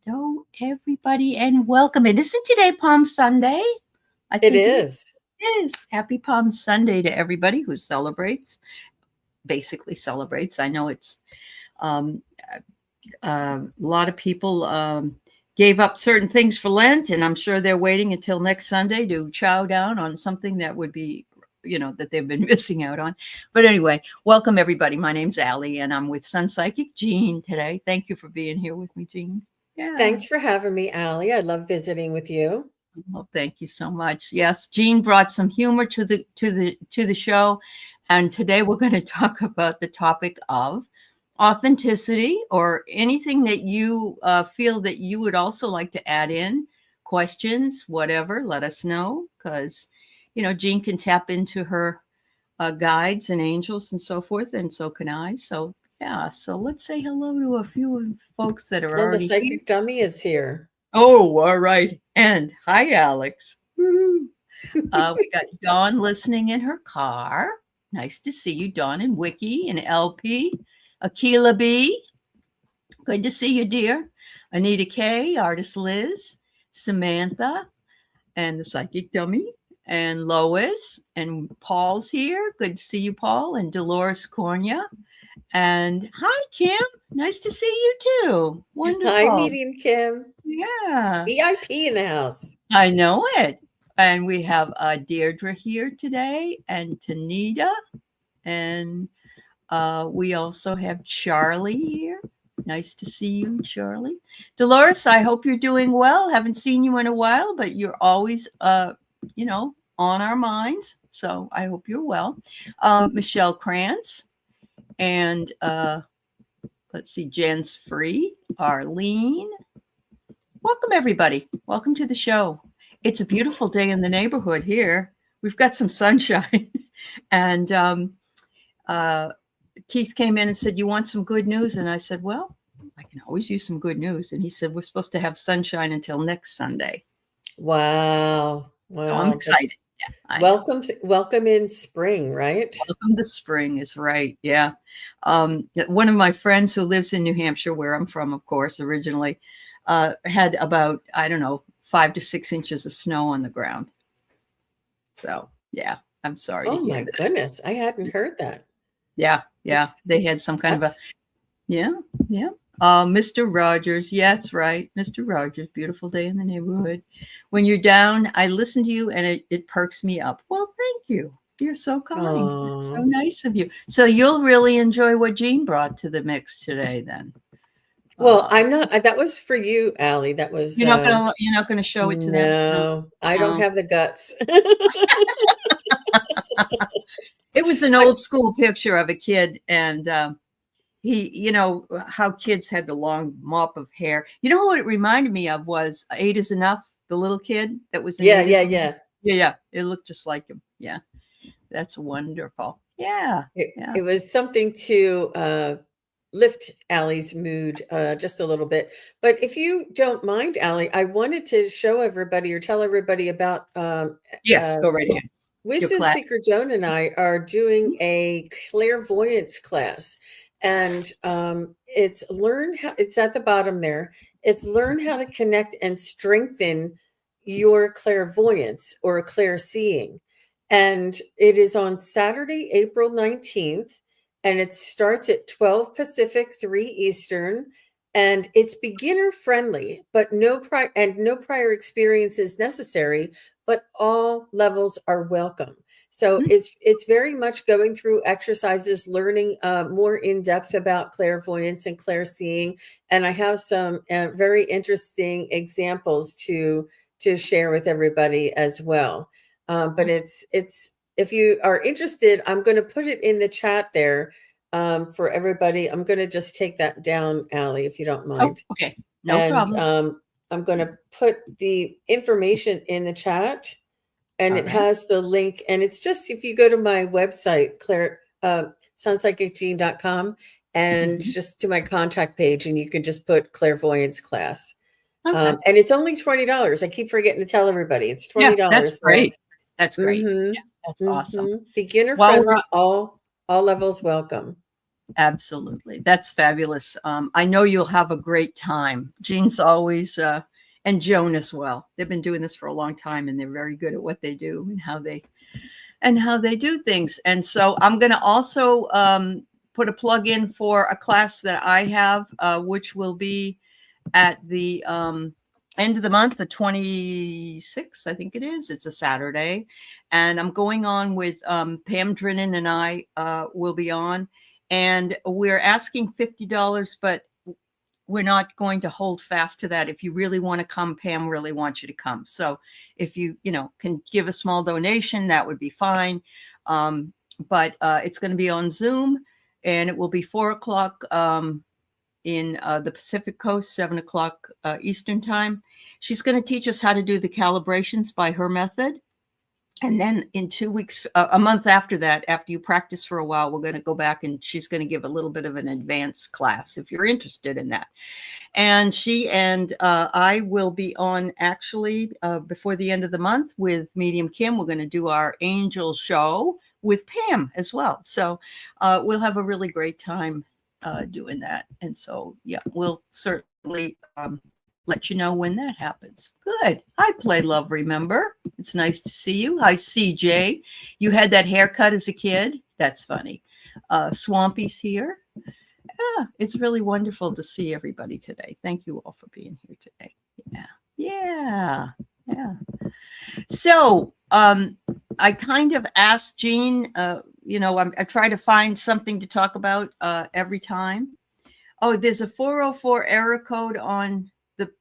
Hello, everybody, and welcome. And isn't today Palm Sunday? I It think it is. is. Happy Palm Sunday to everybody who celebrates, basically celebrates. I know it's um, a lot of people gave up certain things for Lent, and I'm sure they're waiting until next Sunday to chow down on something that would be, that they've been missing out on. But anyway, welcome everybody. My name's Allie, and I'm with SunPsychiJean today. Thank you for being here with me, Jean. Yeah. Thanks for having me, Allie. I love visiting with you. Well, thank you so much. Yes, Jean brought some humor to the show, and today we're going to talk about the topic of authenticity, or anything that you feel that you would also like to add in, questions, whatever. Let us know, because Jean can tap into her guides and angels and so forth, and so can I. So yeah, so let's say hello to a few of the folks that are Well, the already here. psychic dummy is here. Oh, all right. And hi, Alex. We got Dawn listening in her car. Nice to see you, Dawn and Wiki and LP. Akila B. Good to see you, dear. Anita K. Artist Liz. Samantha and the Psychic Dummy. And Lois and Paul's here. Good to see you, Paul. And Dolores Cornia. And hi, Kim. Nice to see you too. Wonderful. Hi, Meeting Kim. Yeah. VIP in the house. I know it. And we have Deirdre here today, and Tanita. And we also have Charlie here. Nice to see you, Charlie. Dolores, I hope you're doing well. Haven't seen you in a while, but you're always, on our minds. So I hope you're well. Michelle Krantz. And let's see, Jen's Free. Arlene. Welcome, everybody. Welcome to the show. It's a beautiful day in the neighborhood here. We've got some sunshine. And Keith came in and said, "You want some good news?" And I said, "Well, I can always use some good news." And he said, "We're supposed to have sunshine until next Sunday." Wow. So I'm excited. Yeah, Welcome in spring, right? Welcome to spring is right. Yeah. One of my friends who lives in New Hampshire, where I'm from, of course, originally, had about, 5 to 6 inches of snow on the ground. So yeah, I'm sorry. Oh my goodness. I hadn't heard that. Yeah. They had some kind of a, yeah. Mr. Rogers. Yeah, that's right. Mr. Rogers, beautiful day in the neighborhood. When you're down, I listen to you and it perks me up. Well, thank you. You're so kind. That's so nice of you. So you'll really enjoy what Jean brought to the mix today then. Well, I'm not. That was for you, Allie. That was. You're not gonna show it to them. No, I don't have the guts. It was an old school picture of a kid, and he, how kids had the long mop of hair. You know who it reminded me of was 8 is Enough, the little kid that was in Yeah. It looked just like him. Yeah, that's wonderful. Yeah. It was something to lift Allie's mood just a little bit. But if you don't mind, Allie, I wanted to show everybody or tell everybody about yes, go right ahead. Wisdom Seeker Joan and I are doing a clairvoyance class, and it's at the bottom there. It's learn how to connect and strengthen your clairvoyance or clairseeing. And it is on Saturday, April 19th, and it starts at 12 Pacific, 3 Eastern. And it's beginner friendly, but no prior experience is necessary, but all levels are welcome. So it's very much going through exercises, learning more in depth about clairvoyance and clairseeing. And I have some very interesting examples to share with everybody as well. But it's if you are interested, I'm going to put it in the chat there. For everybody, I'm going to just take that down, Allie, if you don't mind. Oh, okay, no problem. I'm going to put the information in the chat, and it has the link. And it's just, if you go to my website, SunPsychiJean.com, and just to my contact page, and you can just put clairvoyance class. Okay. And it's only $20. I keep forgetting to tell everybody it's $20. Yeah, that's great. That's great. Yeah, that's awesome. Beginner friendly, all levels welcome. Absolutely. That's fabulous. I know you'll have a great time. Jean's always, and Joan as well. They've been doing this for a long time, and they're very good at what they do and how they do things. And so I'm going to also put a plug in for a class that I have, which will be at the end of the month, the 26th, I think it is. It's a Saturday. And I'm going on with Pam Drinnan, and I will be on. And we're asking $50, but we're not going to hold fast to that. If you really want to come, Pam really wants you to come. So if you can give a small donation, that would be fine. But it's going to be on Zoom, and it will be 4:00 in the Pacific Coast, 7:00 Eastern time. She's going to teach us how to do the calibrations by her method. And then in 2 weeks, a month after that, after you practice for a while, we're going to go back and she's going to give a little bit of an advanced class if you're interested in that. And she and I will be on actually before the end of the month with Medium Kim. We're going to do our angel show with Pam as well. So we'll have a really great time doing that. And so, yeah, we'll certainly let you know when that happens. Good. Hi, Play Love, remember? It's nice to see you. Hi, CJ. You had that haircut as a kid? That's funny. Swampy's here. Yeah, it's really wonderful to see everybody today. Thank you all for being here today. Yeah. So I kind of asked Jean, I try to find something to talk about every time. Oh, there's a 404 error code on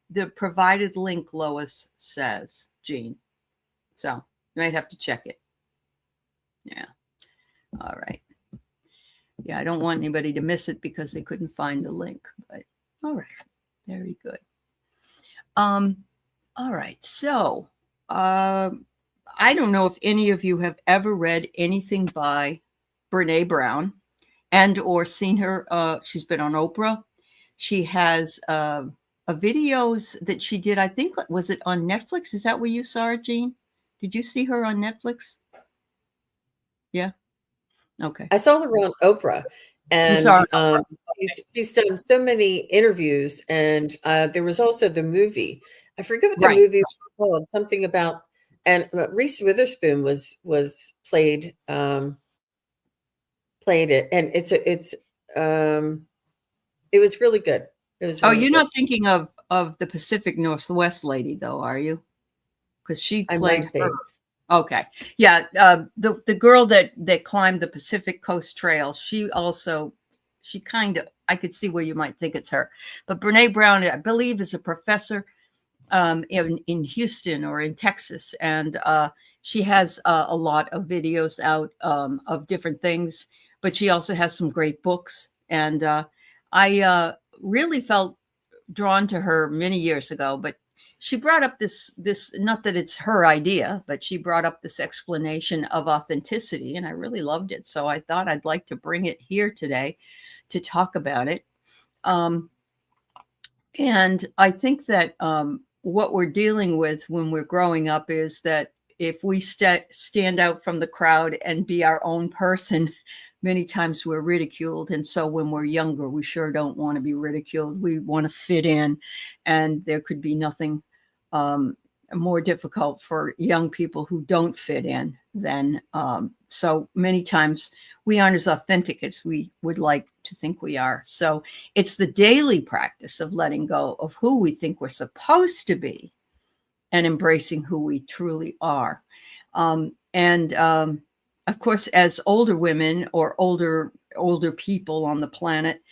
the provided link, Lois says, Jean. So you might have to check it. Yeah. All right. Yeah, I don't want anybody to miss it because they couldn't find the link. But all right. Very good. All right. So I don't know if any of you have ever read anything by Brene Brown and or seen her. She's been on Oprah. She has videos that she did. I think, was it on Netflix? Is that where you saw her, Jean? Did you see her on Netflix? Yeah. Okay. I saw her on Oprah, and she's done so many interviews. And there was also the movie. I forget what the movie was called. Something about, and Reese Witherspoon was played it, and it was really good. It was. Really you're good. Not thinking of the Pacific Northwest lady, though, are you? Because she played her. Okay. Yeah. The girl that climbed the Pacific Coast Trail, she kind of, I could see where you might think it's her. But Brene Brown, I believe, is a professor in Houston or in Texas. And she has a lot of videos out of different things, but she also has some great books. And I really felt drawn to her many years ago, but she brought up this, not that it's her idea, but she brought up this explanation of authenticity, and I really loved it. So I thought I'd like to bring it here today to talk about it. And I think that what we're dealing with when we're growing up is that if we stand out from the crowd and be our own person, many times we're ridiculed. And so when we're younger, we sure don't want to be ridiculed. We want to fit in, and there could be nothing more difficult for young people who don't fit in than so many times we aren't as authentic as we would like to think we are. So it's the daily practice of letting go of who we think we're supposed to be and embracing who we truly are. Of course, as older women or older people on the planet,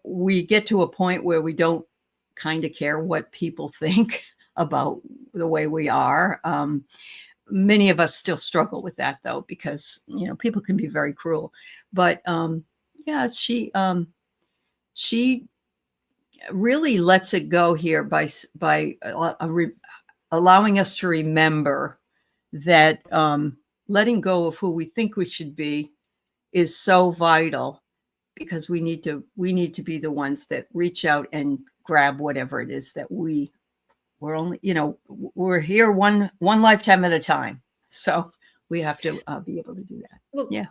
we get to a point where we don't kind of care what people think about the way we are. Many of us still struggle with that, though, because people can be very cruel. But yeah, she really lets it go here by allowing us to remember that letting go of who we think we should be is so vital, because we need to be the ones that reach out and grab whatever it is that we're only, we're here one lifetime at a time. So we have to be able to do that. Well, yeah.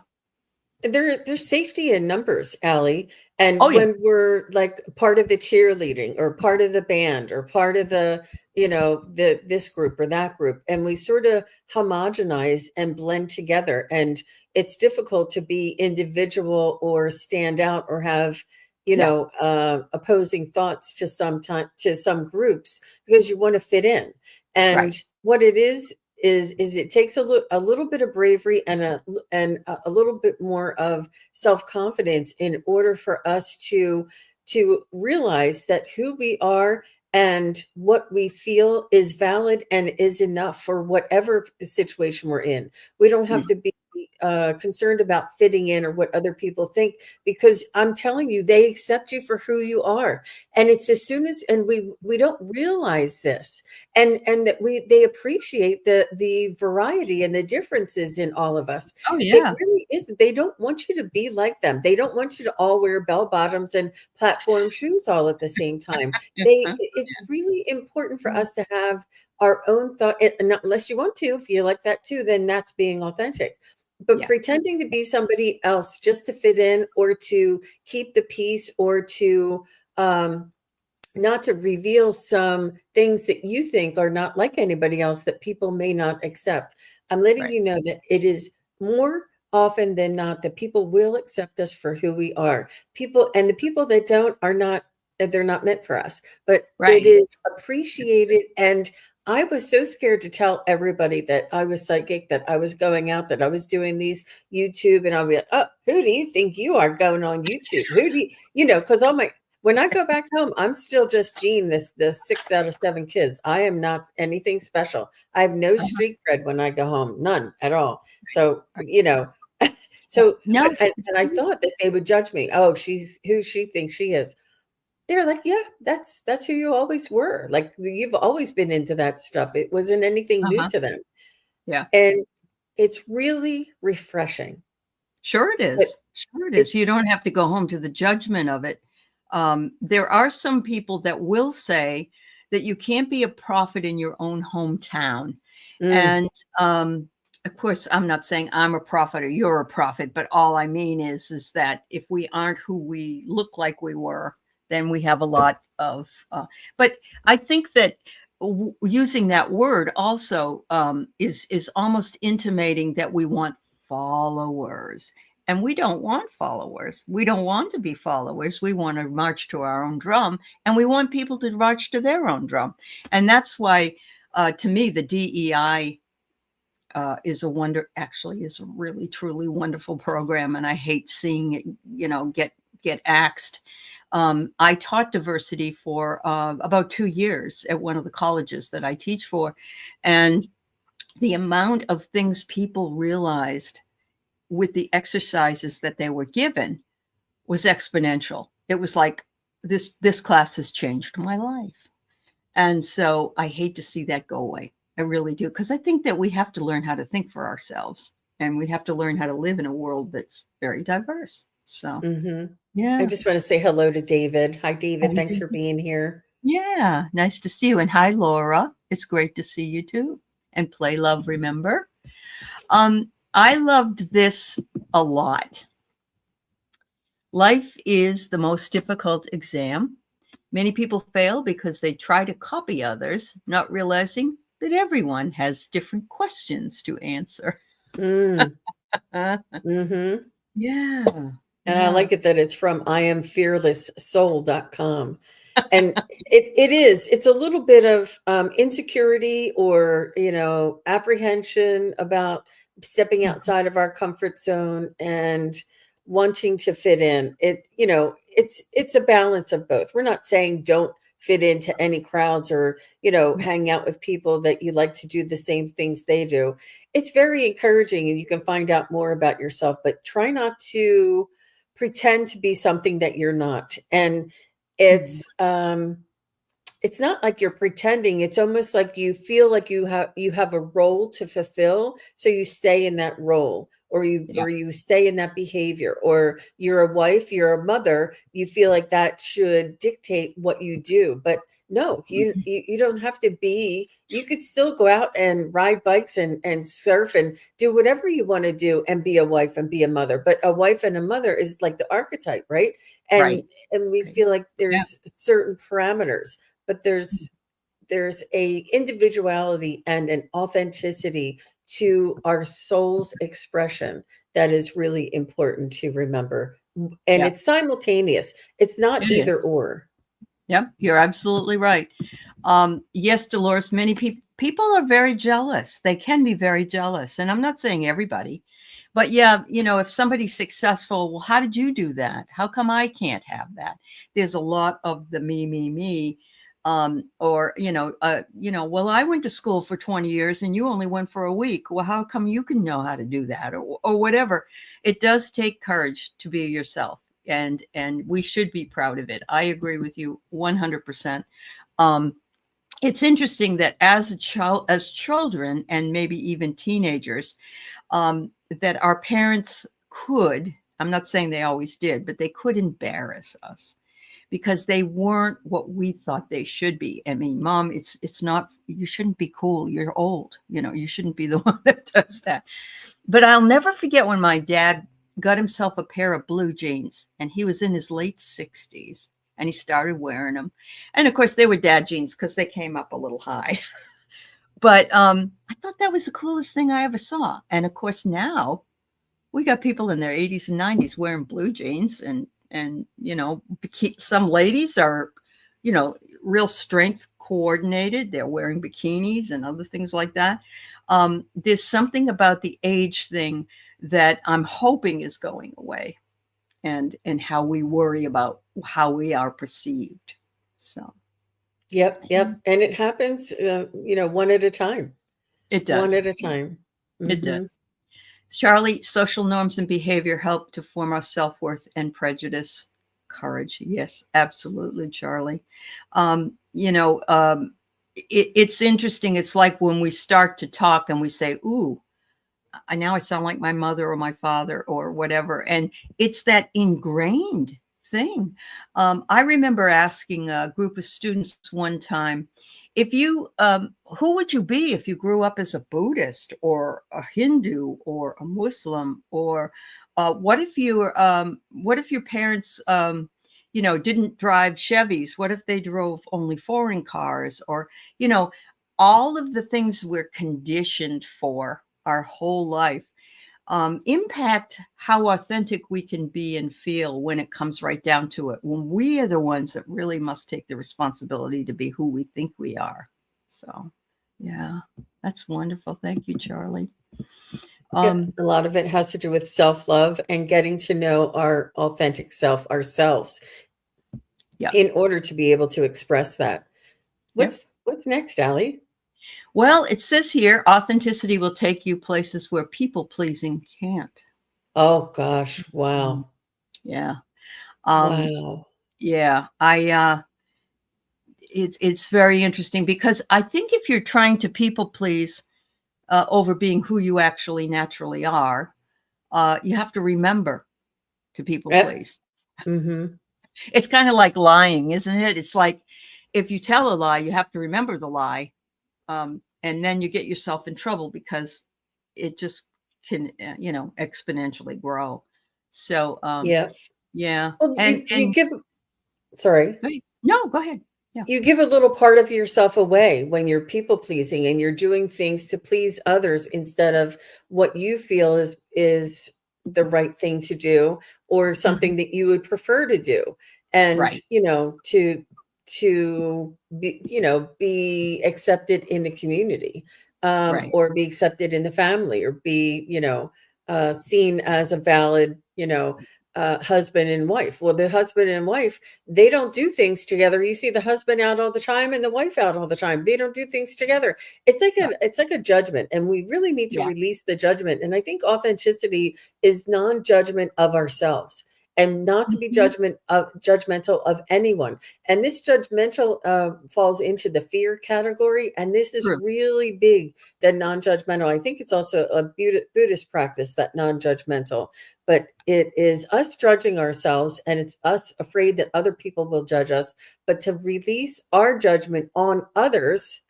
There's safety in numbers, Allie. Oh And yeah, when we're like part of the cheerleading or part of the band or part of the, this group or that group, and we sort of homogenize and blend together, and it's difficult to be individual or stand out or have, yeah, opposing thoughts to to some groups because you want to fit in. right. And what it is it takes a little bit of bravery and a little bit more of self-confidence in order for us to realize that who we are and what we feel is valid and is enough for whatever situation we're in. We don't have Mm. to be concerned about fitting in or what other people think, because I'm telling you, they accept you for who you are. And it's as soon as, and we don't realize this, and that they appreciate the variety and the differences in all of us. Oh It yeah. really is. They don't want you to be like them. They don't want you to all wear bell bottoms and platform shoes all at the same time. It's really important for us to have our own thought, and not unless you want to. If you like that too, then that's being authentic. But Yeah, pretending to be somebody else just to fit in or to keep the peace or to not to reveal some things that you think are not like anybody else that people may not accept. I'm letting right. you know that it is more often than not that people will accept us for who we are. People, and the people that don't are not, they're not meant for us, but it Right. is appreciated. And I was so scared to tell everybody that I was psychic, that I was going out, that I was doing these YouTube, and I'll be like, oh, who do you think you are going on YouTube? Who do because all my, when I go back home, I'm still just Jean, this the 6 out of 7 kids. I am not anything special. I have no Uh-huh. street cred when I go home, none at all. So, Right. Yeah. so, No. but and I thought that they would judge me. Oh, she's who she thinks she is. They're like, yeah, that's who you always were. Like you've always been into that stuff. It wasn't anything new Uh-huh. to them. Yeah. And it's really refreshing. Sure it But is. Sure it it is. You don't have to go home to the judgment of it. There are some people that will say that you can't be a prophet in your own hometown. mm, And of course, I'm not saying I'm a prophet or you're a prophet, but all I mean is that if we aren't who we look like we were, then we have a lot of. But I think that using that word also is almost intimating that we want followers. And we don't want followers. We don't want to be followers. We want to march to our own drum, and we want people to march to their own drum. And that's why, to me, the DEI is a wonder. Actually, is a really truly wonderful program, and I hate seeing it, get axed. I taught diversity for about 2 years at one of the colleges that I teach for, and the amount of things people realized with the exercises that they were given was exponential. It was like this class has changed my life. And so I hate to see that go away. I really do, because I think that we have to learn how to think for ourselves, and we have to learn how to live in a world that's very diverse. So, mhm. I yeah. just want to say hello to David. Hi, David. Thanks for being here. Yeah, nice to see you. And hi, Laura. It's great to see you too. And play love, remember. I loved this a lot. Life is the most difficult exam. Many people fail because they try to copy others, not realizing that everyone has different questions to answer. Mm, mhm. Yeah, And I yeah. like it that it's from iamfearlesssoul.com. And it's a little bit of insecurity or, apprehension about stepping outside of our comfort zone and wanting to fit in. It's a balance of both. We're not saying don't fit into any crowds or, hang out with people that you like to do the same things they do. It's very encouraging and you can find out more about yourself, but try not to pretend to be something that you're not. And Mhm. it's not like you're pretending. It's almost like you feel like you have a role to fulfill, so you stay in that role Yeah. or you stay in that behavior, or you're a wife, you're a mother, you feel like that should dictate what you do. But no, Mhm. you don't have to be. You could still go out and ride bikes and surf and do whatever you want to do and be a wife and be a mother. But a wife and a mother is like the archetype, right? And Right. and we Right. feel like Yeah. there's certain parameters, but there's a individuality and an authenticity to our soul's expression that is really important to remember. And Yeah. it's simultaneous. It's not It either is. or. Yep. You're absolutely right. Yes, Dolores, many people are very jealous. They can be very jealous. And I'm not saying everybody, but yeah, if somebody's successful, well, how did you do that? How come I can't have that? There's a lot of the me. Or, well, I went to school for 20 years and you only went for a week. Well, how come you can know how to do that? Or whatever. It does take courage to be yourself. And we should be proud of it. I agree with you 100%. Um, it's interesting that as children, and maybe even teenagers, that our parents could, I'm not saying they always did, but they could embarrass us because they weren't what we thought they should be. I mean, Mom, it's not, you shouldn't be cool. You're old. You shouldn't be the one that does that. But I'll never forget when my dad got himself a pair of blue jeans, and he was in his late 60s, and he started wearing them. And of course, they were dad jeans because they came up a little high. But I thought that was the coolest thing I ever saw. And of course, now we got people in their 80s and 90s wearing blue jeans, and some ladies are, real strength coordinated. They're wearing bikinis and other things like that. There's something about the age thing that I'm hoping is going away, and how we worry about how we are perceived. So Yep, yeah, yep. And it happens, one at a time. it One does. at a time. It Hmm. does. Charlie, social norms and behavior help to form our self worth and prejudice. Courage. Yes, absolutely, Charlie. Um, you know, um, it's interesting. It's like when we start to talk and we say, ooh, now I sound like my mother or my father or whatever. And it's that ingrained thing. I remember asking a group of students one time, if you, who would you be if you grew up as a Buddhist or a Hindu or a Muslim? Or what if your parents, didn't drive Chevys? What if they drove only foreign cars? Or, you know, all of the things we're conditioned for our whole life impact how authentic we can be and feel when it comes right down to it. When we are the ones that really must take the responsibility to be who we think we are. So, yeah, that's wonderful. Thank you, Charlie. Yep. Um, A lot of it has to do with self-love and getting to know our authentic self ourselves yeah, in order to be able to express that. yeah. What's next, Allie? Well, it says here authenticity will take you places where people pleasing can't. Oh gosh, Mm, wow. yeah. Um, Wow. yeah. It's very interesting because I think if you're trying to people please over being who you actually naturally are, you have to remember to people Yep. please. Mhm. It's kind of like lying, isn't it? It's like if you tell a lie, you have to remember the lie, and then you get yourself in trouble because it just can, exponentially grow. So, Yeah. yeah, Well, and you give sorry. no, go ahead. Yeah, You give a little part of yourself away when you're people pleasing and you're doing things to please others instead of what you feel is the right thing to do, or mhm, something that you would prefer to do. And, right, to be accepted in the community, right, or be accepted in the family, or be, seen as a valid, husband and wife. Well, the husband and wife, they don't do things together. You see the husband out all the time and the wife out all the time. They don't do things together. It's like right, a judgment, and we really need to yeah, release the judgment. And I think authenticity is non-judgment of ourselves. and not to be judgmental of anyone. And this judgmental falls into the fear category. And this is True. really big, the non-judgmental. I think it's also a Buddhist practice, that non-judgmental. But it is us judging ourselves, and it's us afraid that other people will judge us. But to release our judgment on others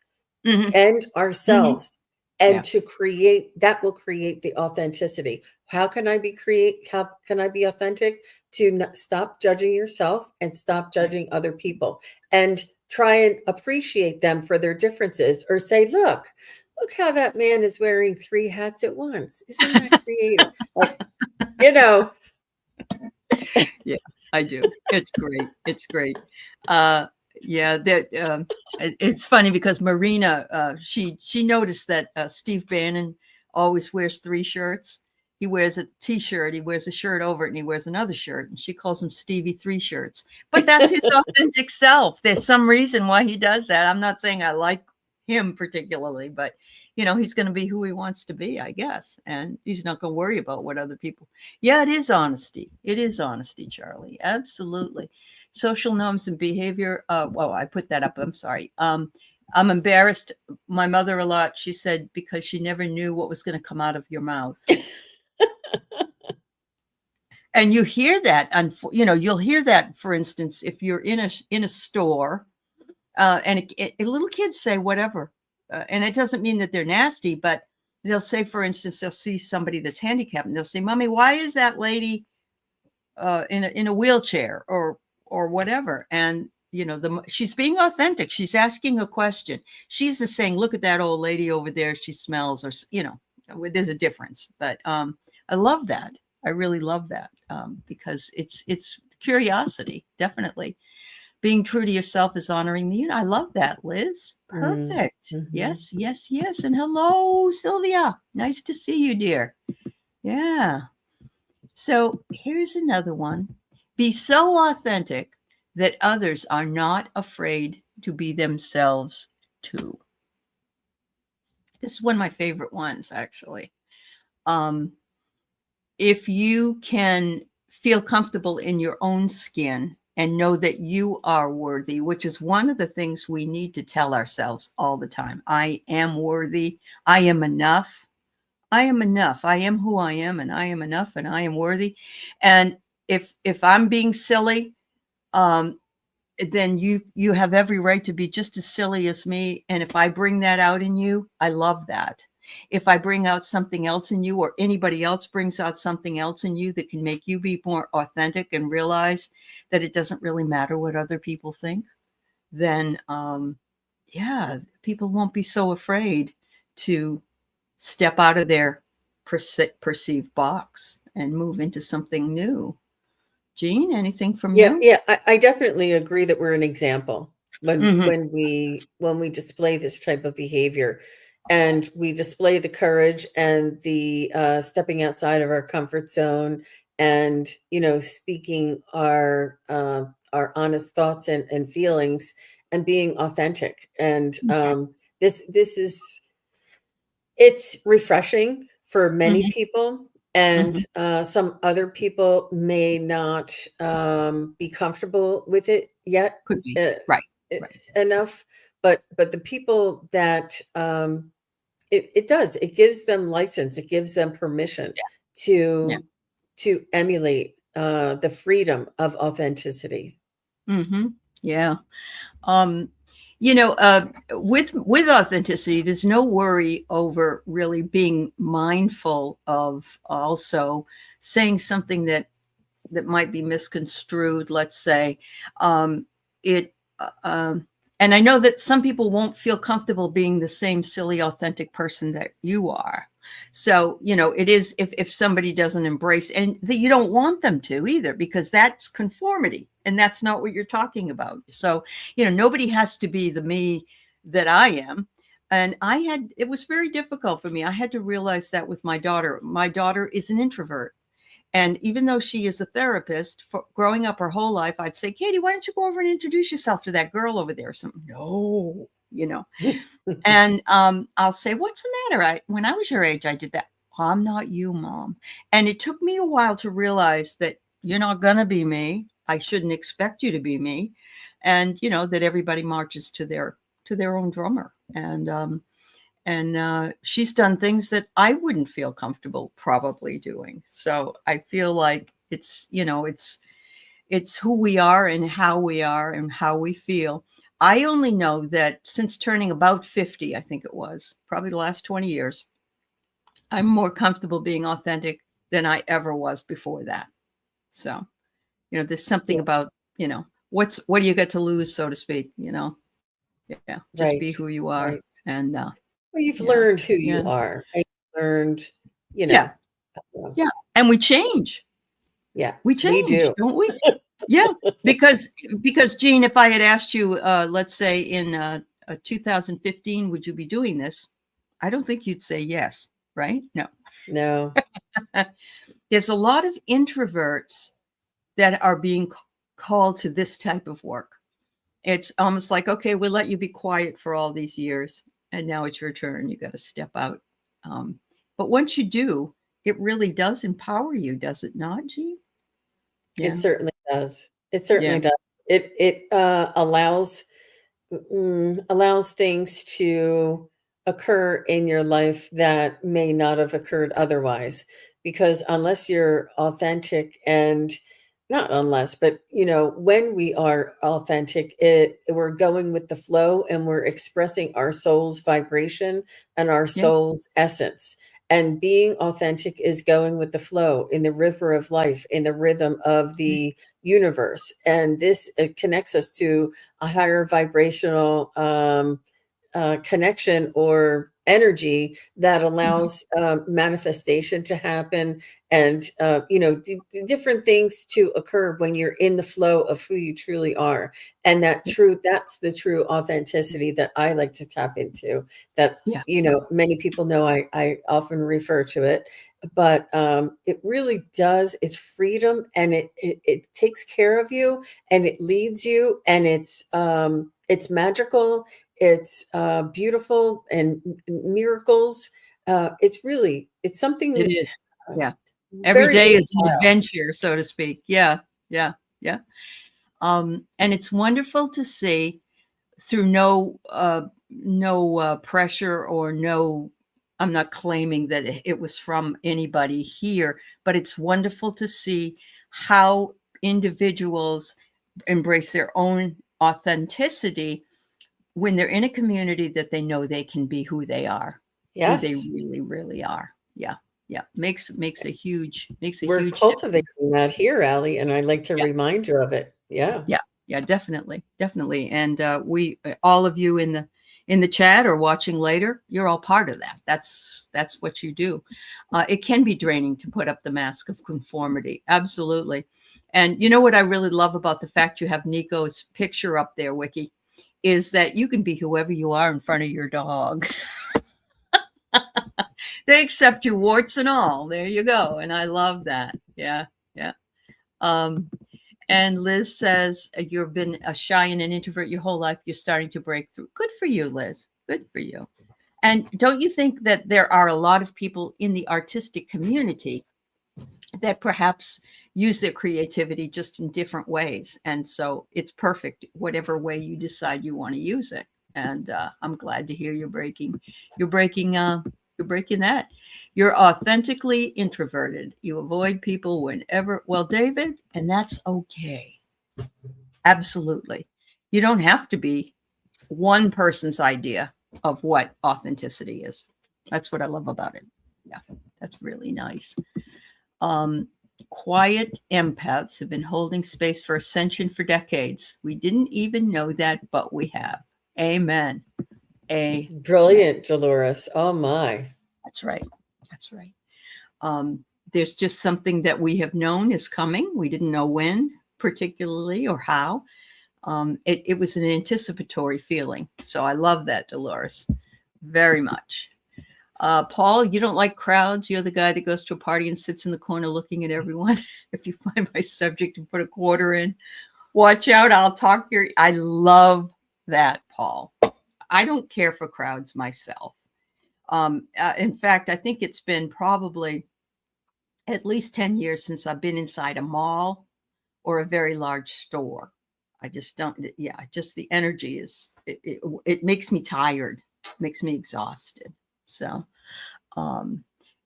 Mhm. and Mhm. ourselves, Yeah. and to create, that will create the authenticity. How can I be authentic? To stop judging yourself and stop Right. judging other people, and try and appreciate them for their differences, or say, look how that man is wearing 3 hats at once. Isn't that creative? Like, you know, Yeah, I do. It's great. It's great. Yeah, it's funny because Marina, she noticed that Steve Bannon always wears 3 shirts. He wears a t-shirt, he wears a shirt over it, and he wears another shirt. And she calls him Stevie 3 shirts. But that's his authentic self. There's some reason why he does that. I'm not saying I like him particularly, but he's going to be who he wants to be, I guess. And he's not going to worry about what other people. Yeah, it is honesty. It is honesty, Charlie. Absolutely. Social norms and behavior. Well, I put that up. I'm sorry. I'm embarrassed. My mother a lot. She said, because she never knew what was going to come out of your mouth. And you hear that, and you'll hear that, for instance, if you're in a store, and little kids say whatever, and it doesn't mean that they're nasty, but they'll say, for instance, they'll see somebody that's handicapped, and they'll say, "Mommy, why is that lady in a wheelchair or whatever?" And she's being authentic. She's asking a question. She's just saying, "Look at that old lady over there. She smells," or there's a difference. But I love that. I really love that, because it's curiosity, definitely. Being true to yourself is honoring the I love that, Liz. Perfect. Mhm. Yes, yes, yes. And hello, Sylvia. Nice to see you, dear. Yeah. So here's another one. Be so authentic that others are not afraid to be themselves too. This is one of my favorite ones, actually. If you can feel comfortable in your own skin and know that you are worthy, which is one of the things we need to tell ourselves all the time. I am worthy. I am enough. I am enough. I am who I am, and I am enough, and I am worthy. And if I'm being silly, then you have every right to be just as silly as me. And if I bring that out in you, I love that. If I bring out something else in you, or anybody else brings out something else in you that can make you be more authentic and realize that it doesn't really matter what other people think, then yeah, people won't be so afraid to step out of their perceived box and move into something new. Jean, anything from Yeah, you? yeah, I definitely agree that we're an example when Mm-hmm. we display this type of behavior, and we display the courage and the stepping outside of our comfort zone, and speaking our honest thoughts and feelings, and being authentic. And this is it's refreshing for many Mm-hmm. people, Mm-hmm. and some other people may not be comfortable with it yet, Could be. uh, Right. e- Right. enough. But the people that it gives them license, it gives them permission Yeah. to emulate the freedom of authenticity. Mm-hmm. Yeah. Um, with authenticity, there's no worry over really being mindful of also saying something that might be misconstrued, let's say. It and I know that some people won't feel comfortable being the same silly, authentic person that you are. So, it is, if somebody doesn't embrace, and that you don't want them to either, because that's conformity, and that's not what you're talking about. So, nobody has to be the me that I am. And it was very difficult for me. I had to realize that with my daughter. My daughter is an introvert. And even though she is a therapist, for growing up her whole life, I'd say, Katie, why don't you go over and introduce yourself to that girl over there or something? No, And I'll say, what's the matter? When I was your age, I did that. I'm not you, Mom. And it took me a while to realize that you're not going to be me. I shouldn't expect you to be me. And, that everybody marches to their own drummer. And she's done things that I wouldn't feel comfortable probably doing. So I feel like it's who we are and how we feel. I only know that since turning about 50, I think it was probably the last 20 years, I'm more comfortable being authentic than I ever was before that. So, there's something Yeah, about, what do you get to lose, so to speak, Yeah, just be right, who you are. right. And Well, you've yeah, learned who you yeah, are. And you've learned, you yeah, know, uh, yeah. And we change. yeah, We we change, do. don't we? Yeah, because Jean, if I had asked you, let's say in 2015, would you be doing this? I don't think you'd say yes, right? No. No, There's a lot of introverts that are being called to this type of work. It's almost like, okay, we'll let you be quiet for all these years, and now it's your turn. You got to step out. But once you do, it really does empower you, does it not, Jean? it Yeah, certainly does. It certainly yeah, does. It allows things to occur in your life that may not have occurred otherwise. Because unless you're authentic, and not unless, but when we are authentic, we're going with the flow and we're expressing our soul's vibration and our yeah, soul's essence. And being authentic is going with the flow in the river of life, in the rhythm of yeah, the universe. And this connects us to a higher vibrational connection or energy that mhm, allows manifestation to happen, and different things to occur when you're in the flow of who you truly are. And that's the true authenticity that I like to tap into, that yeah, many people know I often refer to it. But it really does. It's freedom, and it takes care of you, and it leads you, and it's magical, it's beautiful, and miracles. It's it something is. uh, Yeah. Every very day is an worthwhile. adventure, so to speak. Yeah, yeah, yeah. And it's wonderful to see through no pressure or no. I'm not claiming that it was from anybody here, but it's wonderful to see how individuals embrace their own authenticity when they're in a community that they know they can be who they Yes, really, really are. Yeah. Yeah. Makes a we're huge difference. cultivating that here, Allie, and I like to Yeah. remind you of it. Yeah. Yeah. Yeah, definitely. Definitely. And we all of you in the chat or watching later, you're all part of that. That's what you do. It can be draining to put up the mask of conformity. Absolutely. And you know what I really love about the fact you have Nico's picture up there, Wiki, is that you can be whoever you are in front of your dog. They accept you warts and all. There you go. And I love that. Yeah. Yeah. Um, and Liz says, you've been a shy and an introvert your whole life. You're starting to break through. Good for you, Liz. Good for you. And don't you think that there are a lot of people in the artistic community that perhaps use their creativity just in different ways? And so it's perfect, whatever way you decide you want to use it. And I'm glad to hear you're breaking, you're breaking that. You're authentically introverted. You avoid people whenever, well, David, and that's okay. Absolutely. You don't have to be one person's idea of what authenticity is. That's what I love about it. Yeah, that's really nice. Um, Quiet empaths have been holding space for ascension for decades. We didn't even know that, but we have. Amen. Amen. Brilliant, Dolores. Oh my. That's right. That's right. There's just something that we have known is coming. We didn't know when, particularly, or how. It was an anticipatory feeling. So I love that, Dolores, very much. Paul, you don't like crowds. You're the guy that goes to a party and sits in the corner looking at everyone. If you find my subject and put a quarter in, watch out. I'll talk your. I love that, Paul. I don't care for crowds myself. In fact, I think it's been probably at least 10 years since I've been inside a mall or a very large store. I just don't, yeah, just the energy it makes me tired, makes me exhausted. So, um,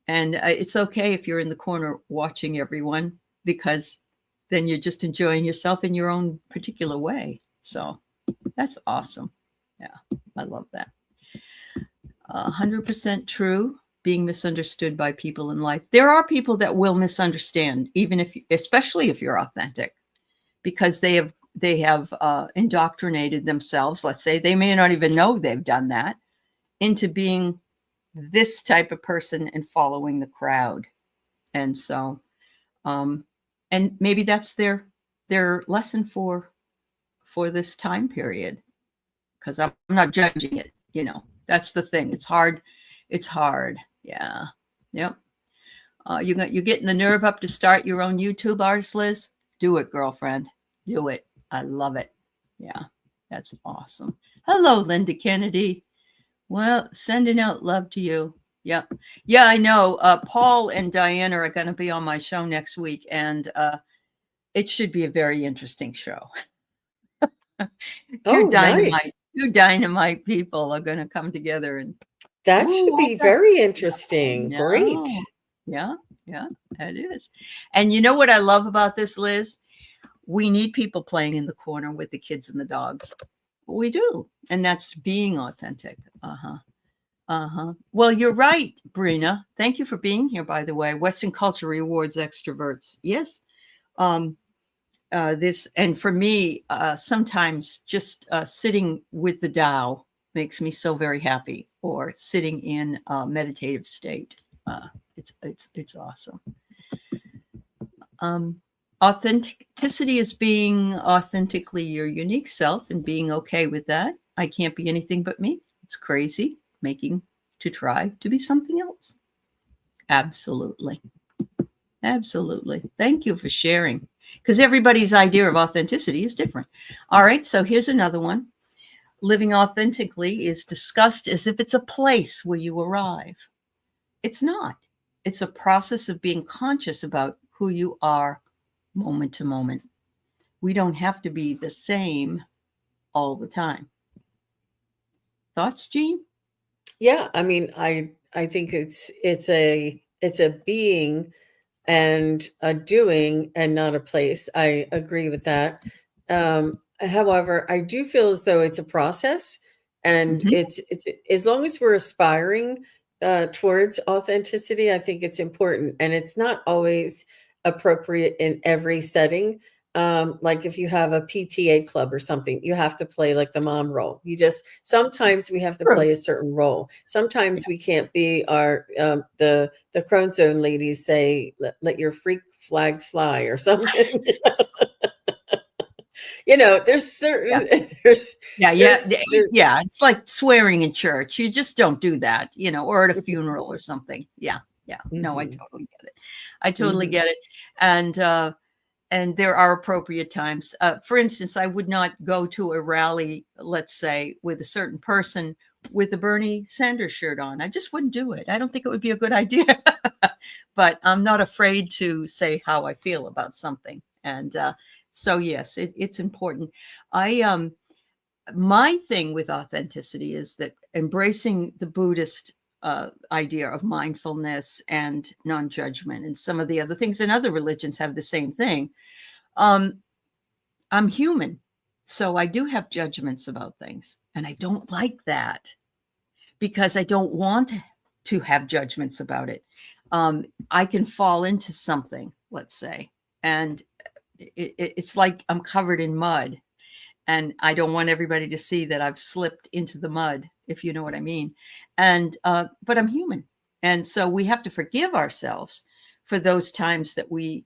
and it's okay if you're in the corner watching everyone, because then you're just enjoying yourself in your own particular way. So that's awesome. Yeah, I love that. 100% true. Being misunderstood by people in life. There are people that will misunderstand, even if, especially if you're authentic, because they have indoctrinated themselves. Let's say they may not even know they've done that, into being this type of person and following the crowd. And so, and maybe that's their lesson for this time period, because I'm not judging it. That's the thing. It's hard. It's hard. Yeah. Yep. You're getting the nerve up to start your own YouTube, artist Liz? Do it, girlfriend. Do it. I love it. Yeah, that's awesome. Hello, Linda Kennedy. Well, sending out love to you. Yeah. Yeah, I know. Paul and Diana are going to be on my show next week, and it should be a very interesting show. Oh, nice. Two dynamite people are going to come together, and that should be very interesting. Great. Yeah, it is. And you know what I love about this, Liz? We need people playing in the corner with the kids and the dogs. We do. And that's being authentic. Well, you're right, Brina. Thank you for being here, by the way. Western culture rewards extroverts. Yes. This, and for me, sometimes just sitting with the Tao makes me so very happy, or sitting in a meditative state. It's awesome. Authenticity is being authentically your unique self and being okay with that. I can't be anything but me. It's crazy making to try to be something else. Absolutely. Thank you for sharing, because everybody's idea of authenticity is different. All right, so here's another one. Living authentically is discussed as if it's a place where you arrive. It's not. It's a process of being conscious about who you are moment to moment. We don't have to be the same all the time. Thoughts, Jean? Yeah, I mean, I think it's a being and a doing and not a place. I agree with that. However, I do feel as though it's a process, and it's as long as we're aspiring towards authenticity, I think it's important, and it's not always appropriate in every setting. Like if you have a PTA club or something, you have to play like the mom role. Sometimes we have to play a certain role. Sometimes we can't be the Crone Zone ladies say, let your freak flag fly or something. There's certain, it's like swearing in church. You just don't do that, or at a funeral or something. Yeah. No, I totally get it. And there are appropriate times. For instance, I would not go to a rally, let's say, with a certain person with a Bernie Sanders shirt on. I just wouldn't do it. I don't think it would be a good idea. But I'm not afraid to say how I feel about something. And so, yes, it's important. My thing with authenticity is that embracing the Buddhist idea of mindfulness and non-judgment, and some of the other things, and other religions have the same thing. I'm human, so I do have judgments about things, and I don't like that, because I don't want to have judgments about it. I can fall into something, let's say, and it's like I'm covered in mud, and I don't want everybody to see that I've slipped into the mud, if you know what I mean. And but I'm human, and so we have to forgive ourselves for those times that we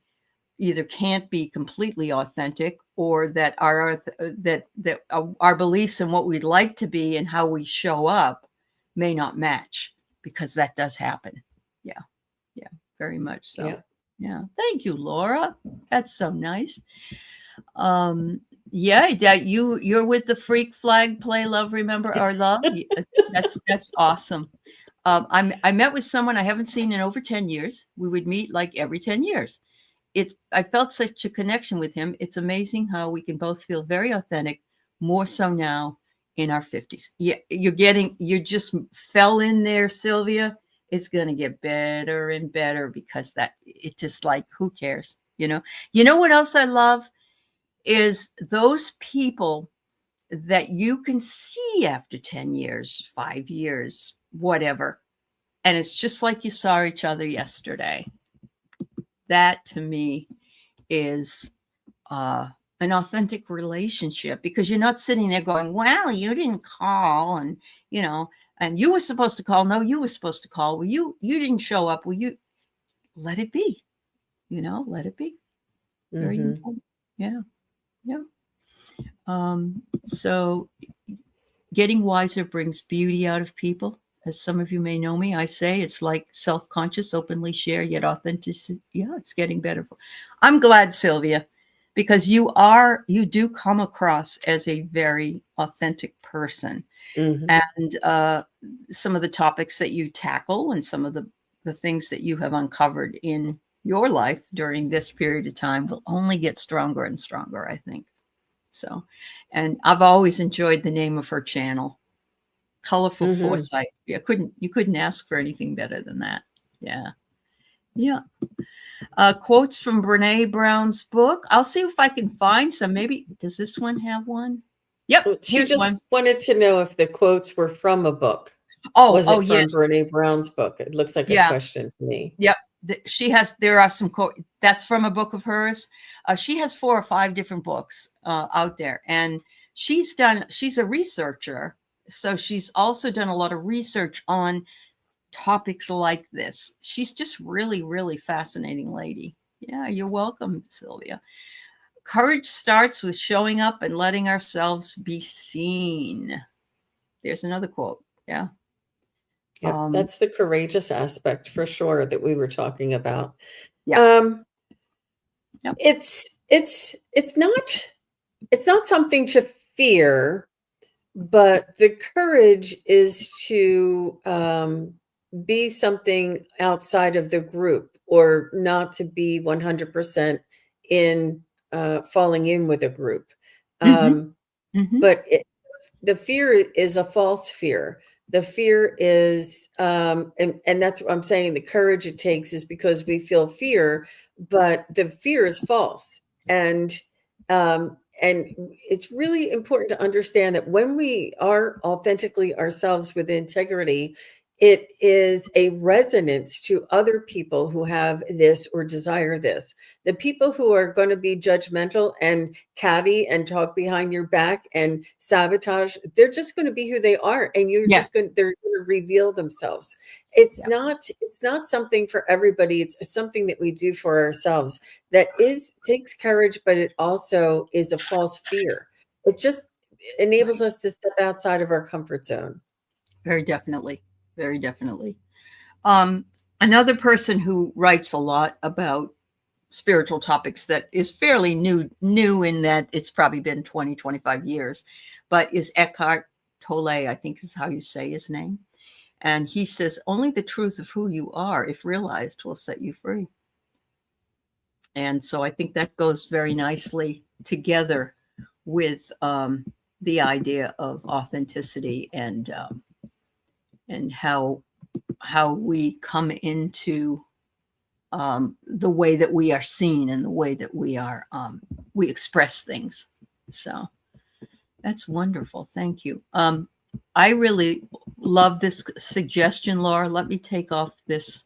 either can't be completely authentic, or that our beliefs and what we'd like to be and how we show up may not match, because that does happen. Yeah, very much so. Yeah. Thank you, Laura. That's so nice. You're with the freak flag play love, remember our love. That's awesome. I met with someone I haven't seen in over 10 years. We would meet like every 10 years. I felt such a connection with him. It's amazing how we can both feel very authentic, more so now in our 50s. Yeah, you just fell in there, Sylvia. It's going to get better and better because it's just like, who cares? You know what else I love is those people that you can see after 10 years, 5 years, whatever. And it's just like you saw each other yesterday. That to me is an authentic relationship, because you're not sitting there going, well, you didn't call, and and you were supposed to call. No, you were supposed to call. Well, you didn't show up. Well, you let it be. Let it be. Very important. Yeah. So getting wiser brings beauty out of people. As some of you may know me, I say it's like self-conscious, openly share, yet authentic. Yeah, it's getting better. I'm glad, Sylvia, because you do come across as a very authentic person. And some of the topics that you tackle and some of the things that you have uncovered in your life during this period of time will only get stronger and stronger, I think. So, and I've always enjoyed the name of her channel, Colorful Foresight. You couldn't ask for anything better than that. Yeah. Quotes from Brene Brown's book. I'll see if I can find some. Maybe does this one have one? Yep. Well, she here's just one. wanted to know if the quotes were from a book. Was it from yes. Brene Brown's book? It looks like a question to me. Yep. There are some quotes. That's from a book of hers. She has 4 or 5 different books out there, and she's a researcher. So she's also done a lot of research on topics like this. She's just really, really fascinating lady. Yeah, you're welcome, Sylvia. Courage starts with showing up and letting ourselves be seen. There's another quote. Yeah. Yeah, that's the courageous aspect for sure that we were talking about. Yeah. Yep. It's not something to fear, but the courage is to be something outside of the group, or not to be 100% in falling in with a group. But the fear is a false fear. The fear is, and that's what I'm saying. The courage it takes is because we feel fear, but the fear is false. And it's really important to understand that when we are authentically ourselves with integrity, it is a resonance to other people who have this or desire this. The people who are going to be judgmental and catty and talk behind your back and sabotage, they're just going to be who they are, and they're going to reveal themselves. It's not something for everybody. It's something that we do for ourselves that takes courage, but it also is a false fear. It just enables us to step outside of our comfort zone. Very definitely. Very definitely. Another person who writes a lot about spiritual topics that is fairly new in that it's probably been 20, 25 years, but is Eckhart Tolle, I think is how you say his name. And he says, only the truth of who you are, if realized, will set you free. And so I think that goes very nicely together with the idea of authenticity and how we come into the way that we are seen and the way that we express things. So that's wonderful. Thank you. I really love this suggestion, Laura. Let me take off this.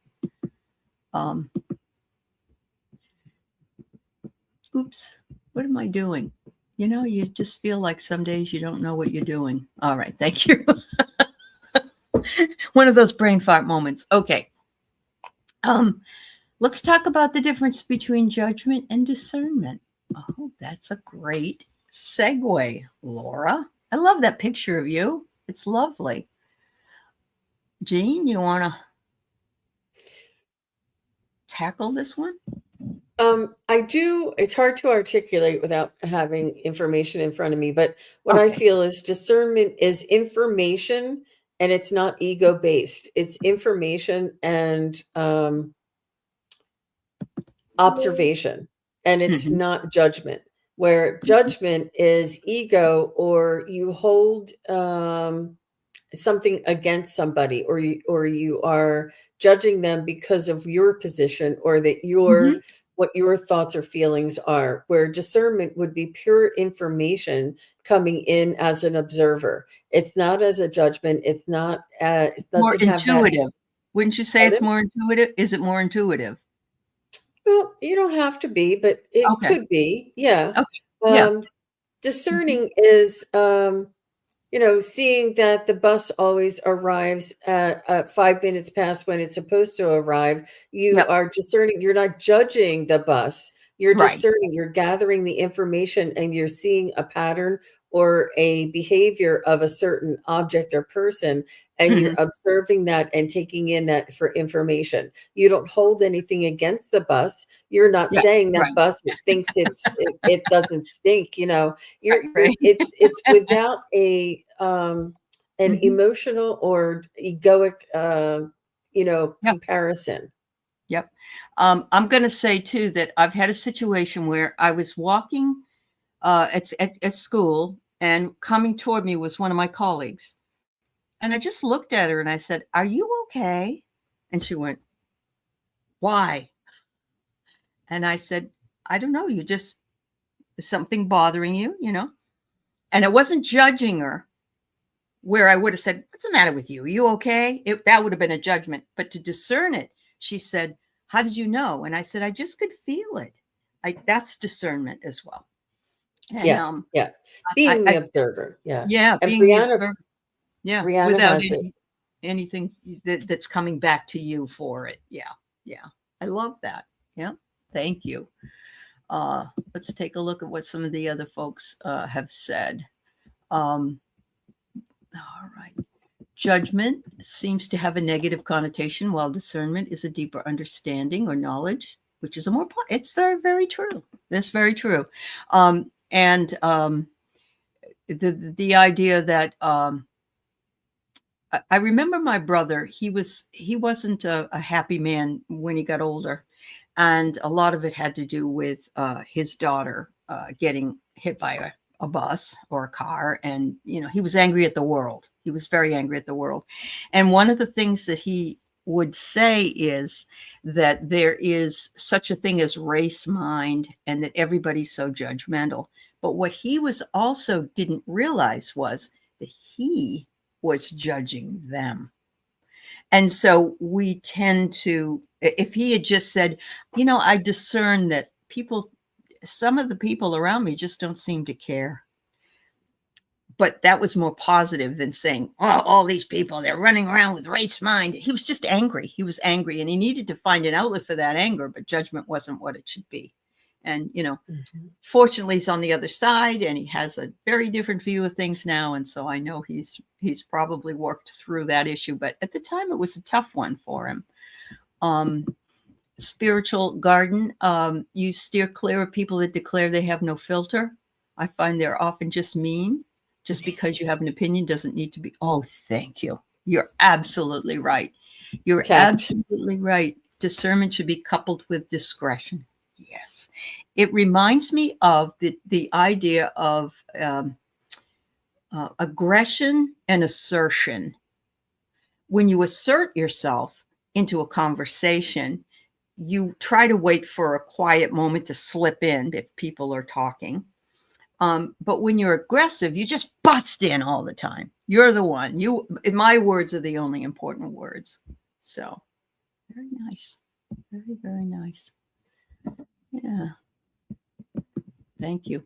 Oops, what am I doing? You just feel like some days you don't know what you're doing. All right, thank you. One of those brain fart moments. Okay. Let's talk about the difference between judgment and discernment. Oh, that's a great segue, Laura. I love that picture of you. It's lovely. Jean, you want to tackle this one? I do. It's hard to articulate without having information in front of me, but what I feel is discernment is information and it's not ego based. It's information and observation, and it's Mhm. not judgment. Where judgment is ego, or you hold something against somebody, or you are judging them because of your position, or that Mhm. what your thoughts or feelings are. Where discernment would be pure information coming in as an observer. It's not as a judgment. It More doesn't have that. intuitive. Wouldn't you say it's Pardon? more intuitive? Is it more intuitive? Well, you don't have to be, but it Okay. could be. Yeah. Okay. Yeah. Um, Mhm. discerning is, seeing that the bus always arrives at 5 minutes past when it's supposed to arrive. You Yep. are discerning. You're not judging the bus. You're Right. discerning. You're gathering the information, and you're seeing a pattern or a behavior of a certain object or person, and you're Mhm. observing that and taking in that for information. You don't hold anything against the bus. You're not Yeah. saying that Right. bus thinks it doesn't stink. Right. Right. It's without an Mhm. emotional or egoic Yep. comparison. Yep. I'm going to say too that I've had a situation where I was walking at school, and coming toward me was one of my colleagues. And I just looked at her and I said, "Are you okay?" And she went, "Why?" And I said, "I don't know. Is something bothering you?" And I wasn't judging her, where I would have said, "What's the matter with you? Are you okay?" That would have been a judgment. But to discern it, she said, "How did you know?" And I said, "I just could feel it." That's discernment as well. And Yeah, yeah. Being the I observer. Yeah. yeah, And being the observer. Yeah, Brianna without has it. anything that's coming back to you for it. Yeah, yeah. I love that. Yeah, thank you. Uh, let's take a look at what some of the other folks have said. Um, all right. Judgment seems to have a negative connotation, while discernment is a deeper understanding or knowledge, which is a more. It's very, very true. That's very true. And the idea that I remember my brother. He wasn't a happy man when he got older, and a lot of it had to do with his daughter getting hit by a bus or a car, and he was angry at the world. He was very angry at the world, and one of the things that he would say is that there is such a thing as race mind, and that everybody's so judgmental. But what he was also didn't realize was that he was judging them. And so we tend to, if he had just said, I discern that some of the people around me just don't seem to care. But that was more positive than saying, "Oh, all these people, they're running around with race mind." He was just angry. He was angry, and he needed to find an outlet for that anger, but judgment wasn't what it should be. And, Mhm. fortunately he's on the other side, and he has a very different view of things now, and so I know he's probably worked through that issue, but at the time it was a tough one for him. um Spiritual garden, you steer clear of people that declare they have no filter. I find they're often just mean. Just because you have an opinion doesn't need to be. Oh, thank you. You're absolutely right. You're Tact. absolutely right. Discernment should be coupled with discretion. Yes. It reminds me of the idea of aggression and assertion. When you assert yourself into a conversation, you try to wait for a quiet moment to slip in if people are talking. But when you're aggressive, you just bust in all the time. You're the one. My words are the only important words. So very nice. Very, very nice. Yeah. Thank you.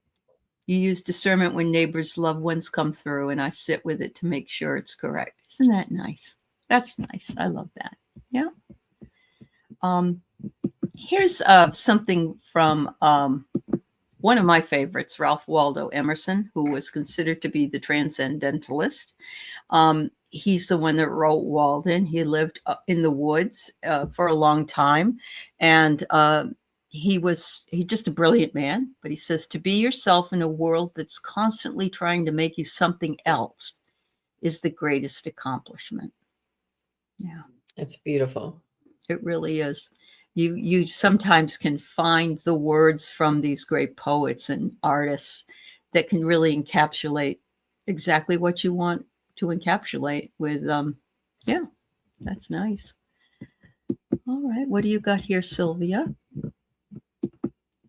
You use discernment when neighbors' loved ones come through, and I sit with it to make sure it's correct. Isn't that nice? That's nice. I love that. Yeah. Um, here's something from one of my favorites, Ralph Waldo Emerson, who was considered to be the transcendentalist. He's the one that wrote Walden. He lived in the woods for a long time, and he's just a brilliant man. But he says, to be yourself in a world that's constantly trying to make you something else is the greatest accomplishment. Yeah. It's beautiful. It really is. You sometimes can find the words from these great poets and artists that can really encapsulate exactly what you want to encapsulate with yeah, that's nice. All right, what do you got here, Sylvia?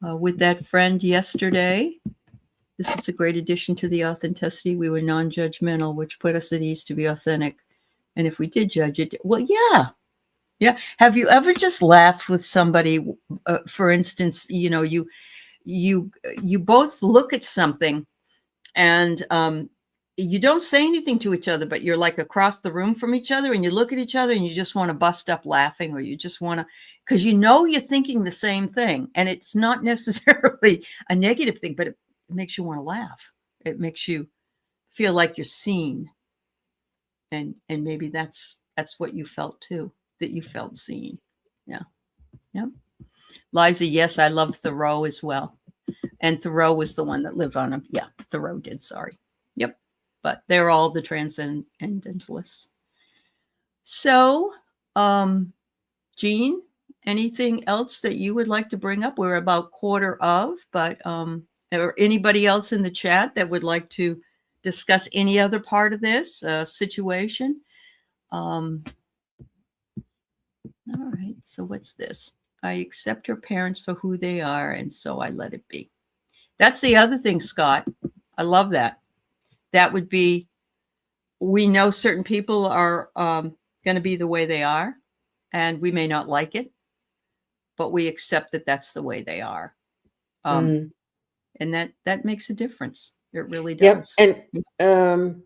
With that friend yesterday, this is a great addition to the authenticity. We were non-judgmental, which put us at ease to be authentic. And if we did judge it, well, yeah. Yeah. Have you ever just laughed with somebody? For instance, you both look at something and you don't say anything to each other, but you're like across the room from each other and you look at each other and you just want to bust up laughing, or you just want to, because you're thinking the same thing. And it's not necessarily a negative thing, but it makes you want to laugh. It makes you feel like you're seen. And maybe that's what you felt too, that you felt seen. Yeah. Yep. Liza, yes, I love Thoreau as well. And Thoreau was the one that lived on him. Yeah, Thoreau did. Sorry. Yep. But they're all the transcendentalists. So, Jean, anything else that you would like to bring up? We're about quarter of, but or anybody else in the chat that would like to discuss any other part of this situation? All right. So what's this? I accept her parents for who they are, and so I let it be. That's the other thing, Scott. I love that. That would be, we know certain people are going to be the way they are, and we may not like it, but we accept that that's the way they are. And that makes a difference. It really does. Yep. And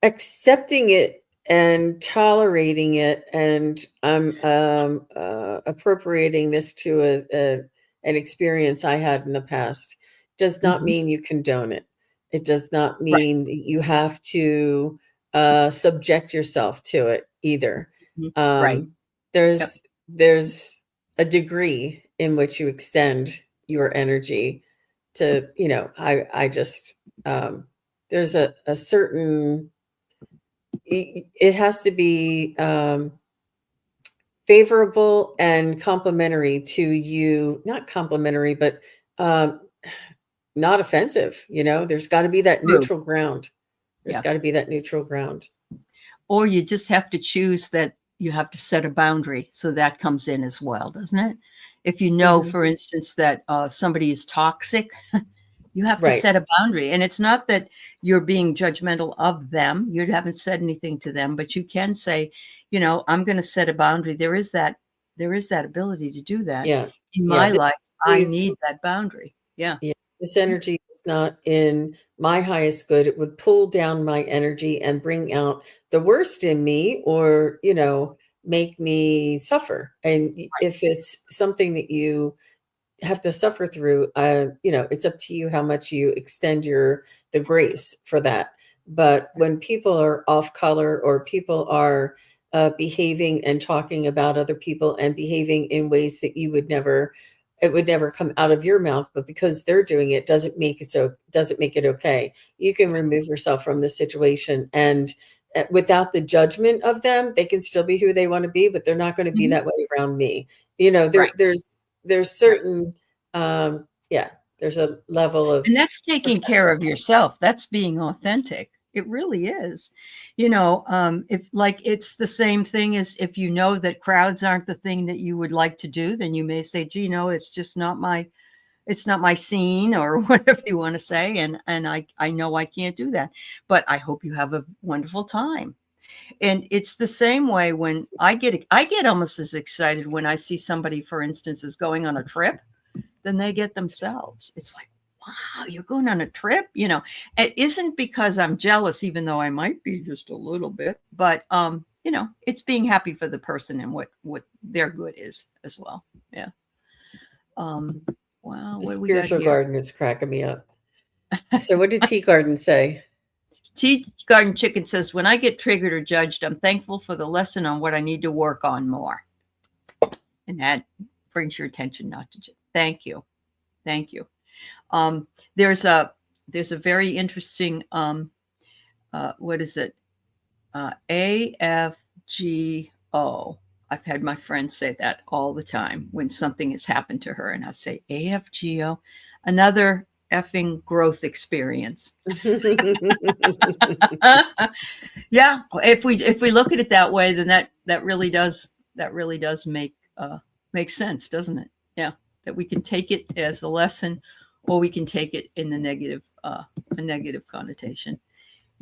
accepting it and tolerating it, and I'm appropriating this to an experience I had in the past, does not mean you condone it. It does not mean that you have to subject yourself to it either. Right. There's a degree in which you extend your energy to, I just there's a certain, it has to be favorable and complimentary to you, not complimentary, but not offensive. There's got to be that neutral ground. There's got to be that neutral ground. Or you just have to choose that you have to set a boundary. So that comes in as well, doesn't it? If you know, for instance, that somebody is toxic, you have to set a boundary. And it's not that you're being judgmental of them. You haven't said anything to them, but you can say, I'm going to set a boundary. There is that ability to do that. Yeah. In my life, I need that boundary. Yeah. This energy is not in my highest good. It would pull down my energy and bring out the worst in me, or, make me suffer. And if it's something that you have to suffer through, it's up to you how much you extend the grace for that. But when people are off color, or people are behaving and talking about other people and behaving in ways that it would never come out of your mouth, but because they're doing it doesn't make it okay. You can remove yourself from the situation, and without the judgment of them, they can still be who they want to be, but they're not going to be that way around me. There's certain, there's a level of, and that's taking care of yourself. That's being authentic. It really is. If it's the same thing as if you know that crowds aren't the thing that you would like to do, then you may say, gee, no, it's just not my scene, or whatever you want to say. And I know I can't do that, but I hope you have a wonderful time. And it's the same way when I get almost as excited when I see somebody, for instance, is going on a trip than they get themselves. It's like, wow, you're going on a trip? It isn't because I'm jealous, even though I might be just a little bit, but it's being happy for the person and what their good is as well. Yeah. Wow. The spiritual garden is cracking me up. So what did Tea Garden say? Tea Garden Chicken says, when I get triggered or judged, I'm thankful for the lesson on what I need to work on more. And that brings your attention not to judge. Thank you. Thank you. There's a very interesting, what is it? AFGO. I've had my friends say that all the time when something has happened to her, and I say AFGO, another effing growth experience. Yeah, if we look at it that way, then that really does make sense, doesn't it? Yeah, that we can take it as a lesson, or we can take it in the negative a negative connotation.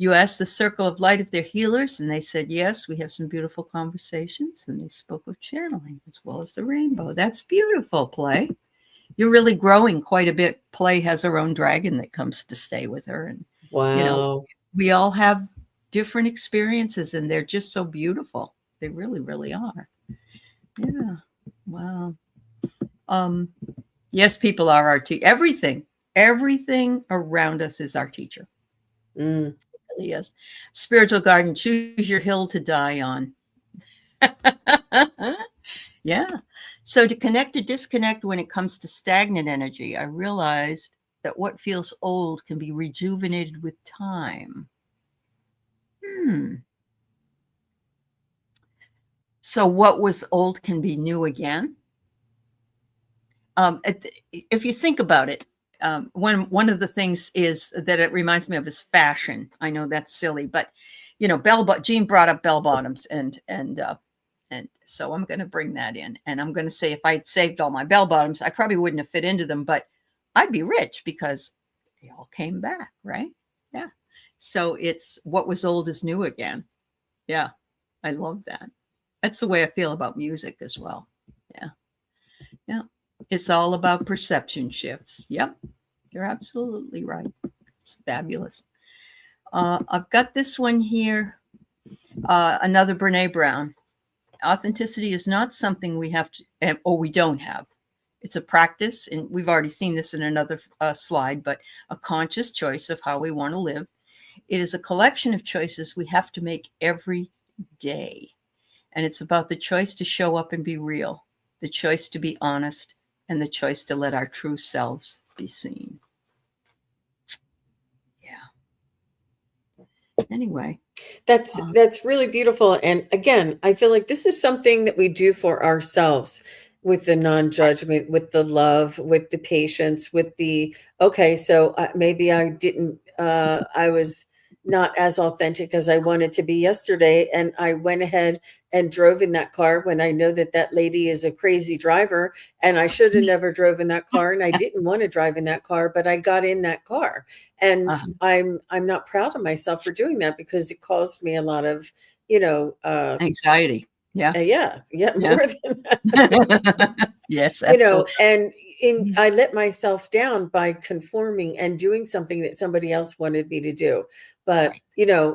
You asked the Circle of Light if they're healers, and they said yes. We have some beautiful conversations, and they spoke of channeling as well as the rainbow. That's beautiful, Play. You're really growing quite a bit. Play has her own dragon that comes to stay with her, and Wow. we all have different experiences, and they're just so beautiful. They really, really are. Yeah. Wow. Um, yes, people are our teacher. Everything around us is our teacher. Mm. Really is. Spiritual garden, choose your hill to die on. Yeah. So to connect or disconnect when it comes to stagnant energy, I realized that what feels old can be rejuvenated with time. So what was old can be new again. If you think about it, one of the things is that it reminds me of is fashion. I know that's silly, but Jean brought up bell bottoms, and so I'm going to bring that in, and I'm going to say if I'd saved all my bell bottoms, I probably wouldn't have fit into them, but I'd be rich because they all came back, right? Yeah. So it's what was old is new again. Yeah, I love that. That's the way I feel about music as well. Yeah. Yeah. It's all about perception shifts. Yep. You're absolutely right. It's fabulous. I've got this one here. Another Brene Brown. Authenticity is not something we have to, or we don't have. It's a practice, and we've already seen this in another slide, but a conscious choice of how we want to live. It is a collection of choices we have to make every day. And it's about the choice to show up and be real, the choice to be honest, and the choice to let our true selves be seen. Yeah. Anyway. That's really beautiful. And again, I feel like this is something that we do for ourselves with the non-judgment, with the love, with the patience, with the okay, so maybe I didn't I was not as authentic as I wanted to be yesterday, and I went ahead and drove in that car when I know that that lady is a crazy driver, and I should have never drove in that car, and I didn't want to drive in that car, but I got in that car. And I'm not proud of myself for doing that because it caused me a lot of, anxiety. Yeah. yeah, Yeah. more than that. Yes, absolutely. And I let myself down by conforming and doing something that somebody else wanted me to do. But Right.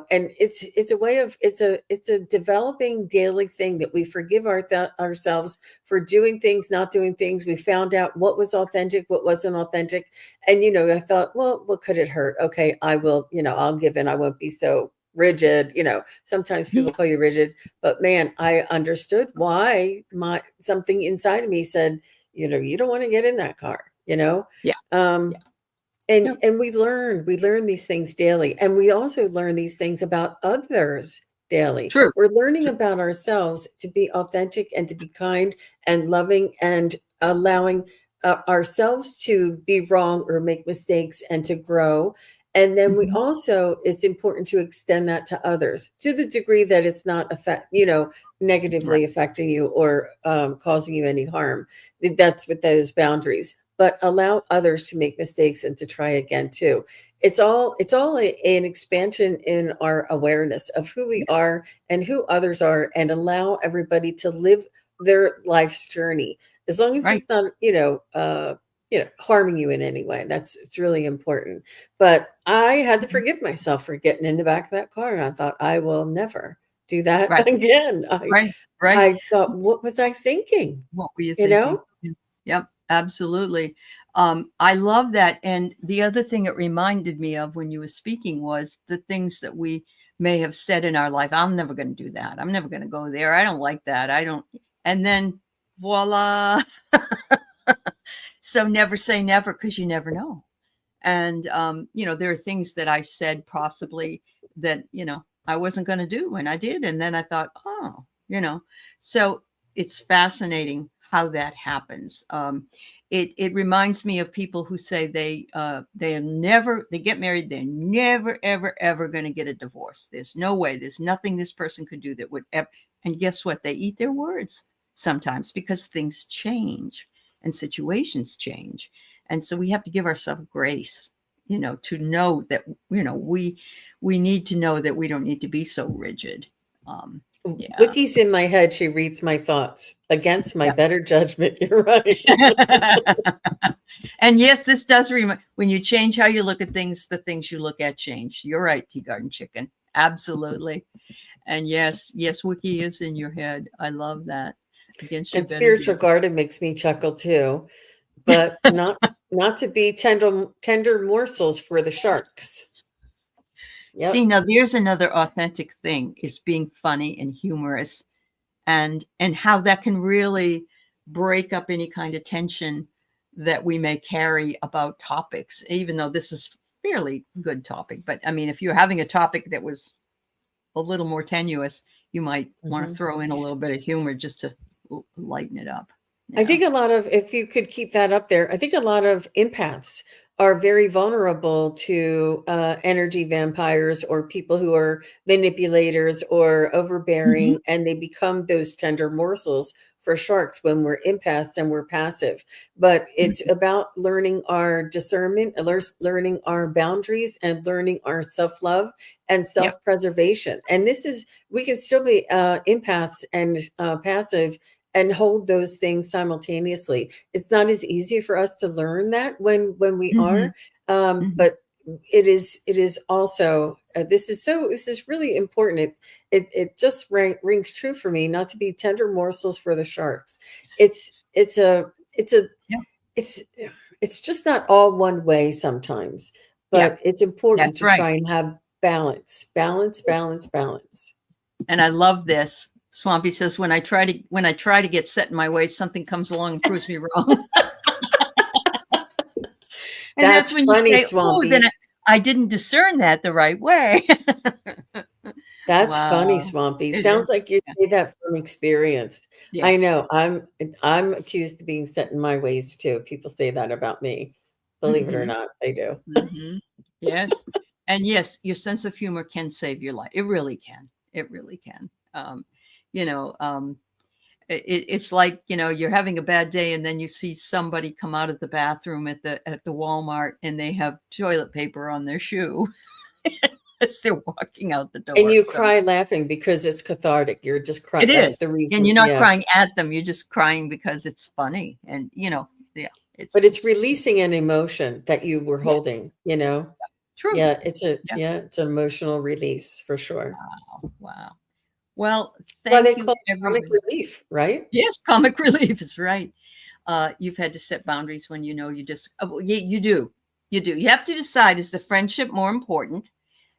and it's a way of it's a developing daily thing that we forgive ourselves for doing things, not doing things. We found out what was authentic, what wasn't authentic, and I thought, well, what could it hurt? Okay, I will, I'll give in. I won't be so rigid. Sometimes people call you rigid, but man, I understood why something inside of me said, you don't want to get in that car. Yeah. Yeah. And Yep. we learn these things daily, and we also learn these things about others daily. True. We're learning True. about ourselves to be authentic and to be kind and loving and allowing ourselves to be wrong or make mistakes and to grow. And then we Mhm. also, it's important to extend that to others to the degree that it's not Right. negatively affecting you or causing you any harm. That's with those boundaries, but allow others to make mistakes and to try again too. It's all an expansion in our awareness of who we Yeah. are and who others are, and allow everybody to live their life's journey as long as Right. it's not harming you in any way. It's really important. But I had to Mhm. forgive myself for getting in the back of that car, and I thought I will never do that Right. again. I Right. Right. I thought, what was I thinking? What were you You thinking? know? Yeah. Yep. Absolutely. I love that. And the other thing it reminded me of when you were speaking was the things that we may have said in our life. I'm never going to do that. I'm never going to go there. I don't like that. I don't. And then voila. So never say never because you never know. And there are things that I said possibly that I wasn't going to do, and I did. And then I thought, oh, so it's fascinating how that happens. It reminds me of people who say they get married, they're never ever ever going to get a divorce. There's no way. There's nothing this person could do that would ever. And guess what? They eat their words sometimes because things change and situations change, and so we have to give ourselves grace, to know that we need to know that we don't need to be so rigid. Yeah. Wiki's in my head. She reads my thoughts against my Yeah. better judgment. You're right. And yes, this does remind, when you change how you look at things, the things you look at change. You're right, Tea Garden Chicken. Absolutely. And yes, Wiki is in your head. I love that. Against your And better spiritual judgment. garden makes me chuckle too, but not to be tender morsels for the sharks. See, Yep. now there's another authentic thing, is being funny and humorous, and how that can really break up any kind of tension that we may carry about topics, even though this is fairly good topic. But I mean, if you're having a topic that was a little more tenuous, you might want to throw in a little bit of humor just to lighten it up. I think if you could keep that up there, I think a lot of empaths are very vulnerable to energy vampires or people who are manipulators or overbearing, and they become those tender morsels for sharks when we're empaths and we're passive. But it's about learning our discernment, learning our boundaries, and learning our self-love and Yep. self-preservation. And we can still be empaths and passive and hold those things simultaneously. It's not as easy for us to learn that when we are, but it is also this is really important. It just rings true for me not to be tender morsels for the sharks. It's Yeah. it's just not all one way sometimes, but it's important That's to right. try and have balance. And I love this. Swampy says, when I try to get set in my ways, something comes along and proves me wrong. And that's when funny, you say, Swampy. oh, then I didn't discern that the right way. That's funny, Wow. Swampy. It Sounds is. like you Yeah. say that from experience. I Yes. know. I'm accused of being set in my ways too. People say that about me. Believe it or not, they do. Yes. And yes, your sense of humor can save your life. It really can. It really can. You know, it's like, you're having a bad day and then you see somebody come out of the bathroom at the Walmart and they have toilet paper on their shoe as they're walking out the And door. you So cry laughing because it's cathartic. You're just crying. it That's the is. And reason. you're not Yeah. crying at them. You're just crying because it's funny. And, yeah, But it's releasing an emotion that you were yes, holding, true. Yeah, Yeah. it's an emotional release for sure. Wow. Wow. Well, Why they thank you, call it comic everybody. relief, right? Yes, comic relief is right. You've had to set boundaries when you just, you do. You do. You have to decide, is the friendship more important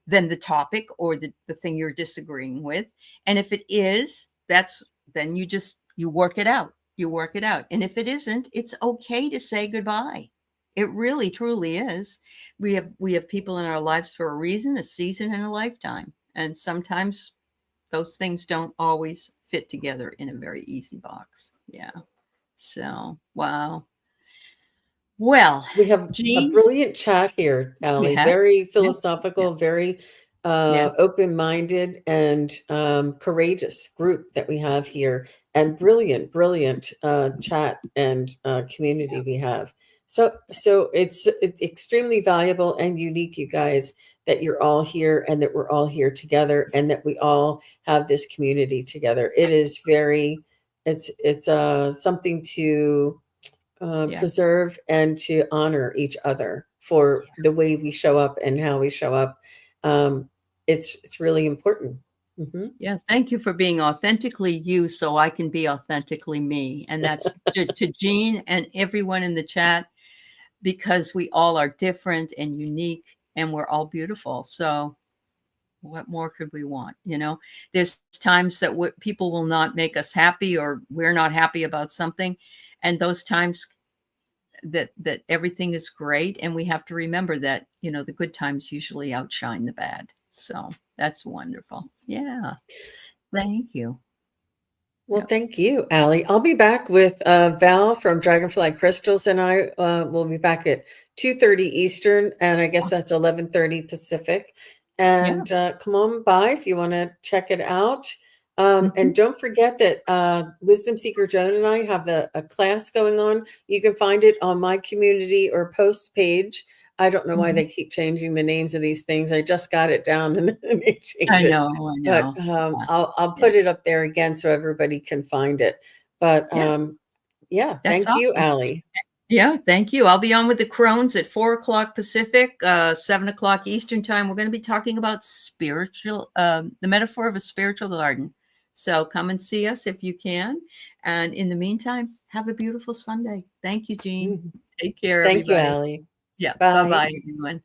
than the topic or the thing you're disagreeing with? And if it is, then you work it out. You work it out. And if it isn't, it's okay to say goodbye. It really, truly is. We have people in our lives for a reason, a season, and a lifetime. And sometimes those things don't always fit together in a very easy box. Yeah. So, wow. Well, We have a Jean, brilliant chat here, we Allie. have. Very Yes. Yeah. philosophical, very Yeah. open-minded, and courageous group that we have here, and brilliant chat and community we have. So it's extremely valuable and unique, you guys, that you're all here and that we're all here together and that we all have this community together. It is it's something to Yeah. preserve and to honor each other for the way we show up and how we show up. Um, it's really important. Hmm. Yeah. Thank you for being authentically you so I can be authentically me. And that's to Jean and everyone in the chat, because we all are different and unique and we're all beautiful. So what more could we want? There's times that people will not make us happy, or we're not happy about something. And those times that everything is great. And we have to remember that, the good times usually outshine the bad. So That's wonderful. Yeah. Thank you. Well, Yeah. thank you, Allie. I'll be back with Val from Dragonfly Crystals, and I will be back at 2:30 Eastern, and I guess that's 11:30 Pacific. Yeah. And come on by if you want to check it out. Mhm. And don't forget that Wisdom Seeker Joan and I have a class going on. You can find it on my community or post page. I don't know why Mhm. they keep changing the names of these things. I just got it down and then they change I it. know. I But know. I'll Yeah. put it up there again so everybody can find it. But Yeah. yeah, That's thank you, awesome. Allie. Yeah, thank you. I'll be on with the Crones at 4 o'clock Pacific, 7 o'clock Eastern time. We're going to be talking about the metaphor of a spiritual garden. So come and see us if you can. And in the meantime, have a beautiful Sunday. Thank you, Jean. Mhm. Take care, Thank you, everybody. Allie. Yeah, bye Bye. bye, everyone.